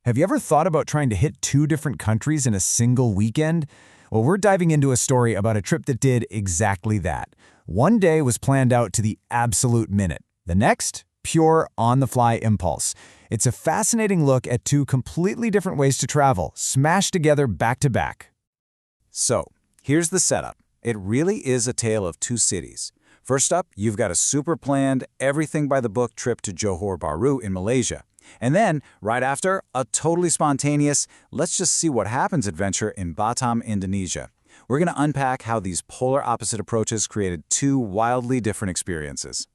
Have you ever thought about trying to hit two different countries in a single weekend? Well, we're diving into a story about a trip that did exactly that. One day was planned out to the absolute minute. The next, pure on-the-fly impulse. It's a fascinating look at two completely different ways to travel, smashed together back to back. So, here's the setup. It really is a tale of two cities. First up, you've got a super planned, everything-by-the-book trip to Johor Bahru in Malaysia. And then, right after, a totally spontaneous, let's just see what happens adventure in Batam, Indonesia. We're going to unpack how these polar opposite approaches created two wildly different experiences.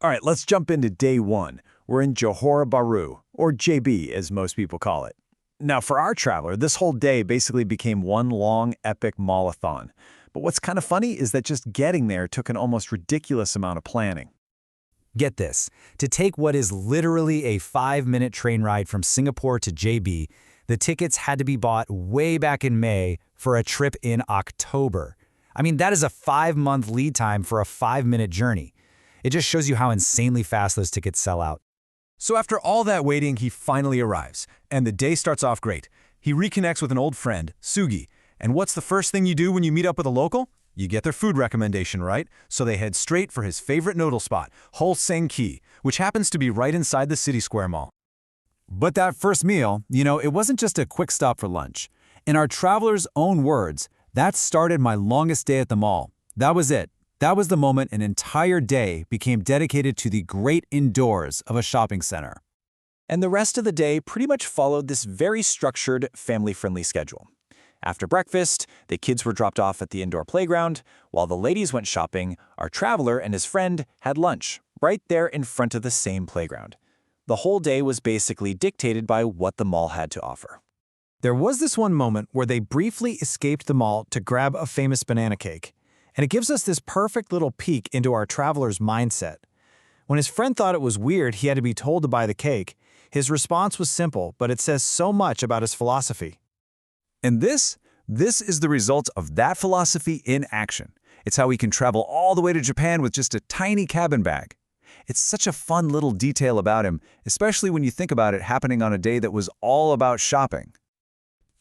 All right, let's jump into day one. We're in Johor Bahru, or JB as most people call it. Now, for our traveler, this whole day basically became one long, epic mall-a-thon. But what's kind of funny is that just getting there took an almost ridiculous amount of planning. Get this, to take what is literally a 5-minute train ride from Singapore to JB, the tickets had to be bought way back in May for a trip in October. I mean, that is a 5-month lead time for a 5-minute journey. It just shows you how insanely fast those tickets sell out. So after all that waiting, he finally arrives, and the day starts off great. He reconnects with an old friend, Sugi, and what's the first thing you do when you meet up with a local? You get their food recommendation, right? So they head straight for his favorite noodle spot, Ho Seng Kee, which happens to be right inside the City Square Mall. But that first meal, it wasn't just a quick stop for lunch. In our traveler's own words, that started my longest day at the mall. That was it. That was the moment an entire day became dedicated to the great indoors of a shopping center. And the rest of the day pretty much followed this very structured, family-friendly schedule. After breakfast, the kids were dropped off at the indoor playground. While the ladies went shopping, our traveler and his friend had lunch, right there in front of the same playground. The whole day was basically dictated by what the mall had to offer. There was this one moment where they briefly escaped the mall to grab a famous banana cake. And it gives us this perfect little peek into our traveler's mindset. When his friend thought it was weird he had to be told to buy the cake, his response was simple, but it says so much about his philosophy. And this is the result of that philosophy in action. It's how we can travel all the way to Japan with just a tiny cabin bag. It's such a fun little detail about him, especially when you think about it happening on a day that was all about shopping.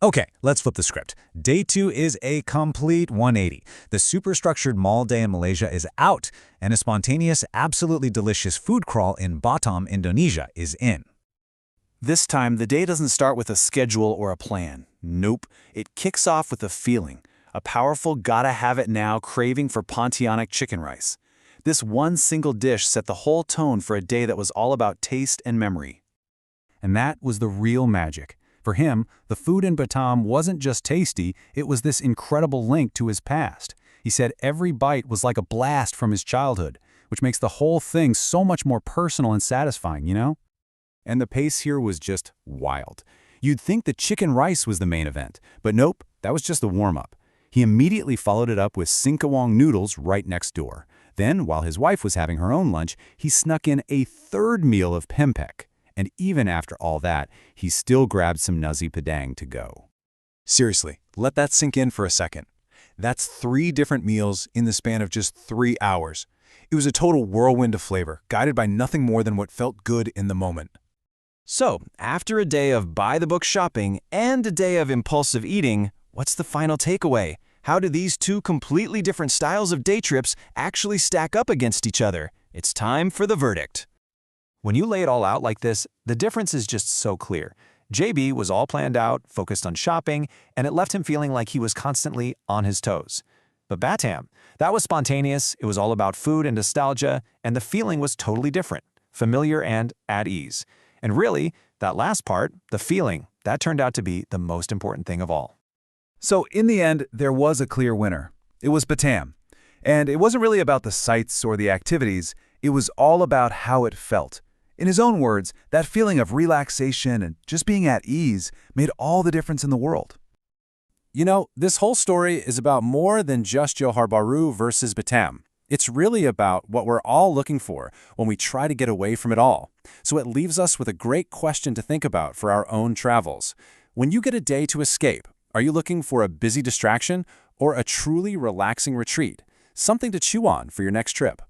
Okay, let's flip the script. Day 2 is a complete 180. The superstructured mall day in Malaysia is out, and a spontaneous, absolutely delicious food crawl in Batam, Indonesia is in. This time, the day doesn't start with a schedule or a plan. Nope, it kicks off with a feeling, a powerful gotta-have-it-now craving for Pontianak chicken rice. This one single dish set the whole tone for a day that was all about taste and memory. And that was the real magic. For him, the food in Batam wasn't just tasty, it was this incredible link to his past. He said every bite was like a blast from his childhood, which makes the whole thing so much more personal and satisfying, And the pace here was just wild. You'd think the chicken rice was the main event, but nope, that was just the warm-up. He immediately followed it up with singkawang noodles right next door. Then, while his wife was having her own lunch, he snuck in a third meal of pempek. And even after all that, he still grabbed some nasi padang to go. Seriously, let that sink in for a second. That's 3 different meals in the span of just 3 hours. It was a total whirlwind of flavor, guided by nothing more than what felt good in the moment. So, after a day of by-the-book shopping and a day of impulsive eating, what's the final takeaway? How do these two completely different styles of day trips actually stack up against each other? It's time for the verdict. When you lay it all out like this, the difference is just so clear. JB was all planned out, focused on shopping, and it left him feeling like he was constantly on his toes. But Batam, that was spontaneous, it was all about food and nostalgia, and the feeling was totally different, familiar and at ease. And really, that last part, the feeling, that turned out to be the most important thing of all. So in the end, there was a clear winner. It was Batam. And it wasn't really about the sights or the activities, it was all about how it felt. In his own words, that feeling of relaxation and just being at ease made all the difference in the world. This whole story is about more than just Johor Bahru versus Batam. It's really about what we're all looking for when we try to get away from it all. So it leaves us with a great question to think about for our own travels. When you get a day to escape, are you looking for a busy distraction or a truly relaxing retreat? Something to chew on for your next trip.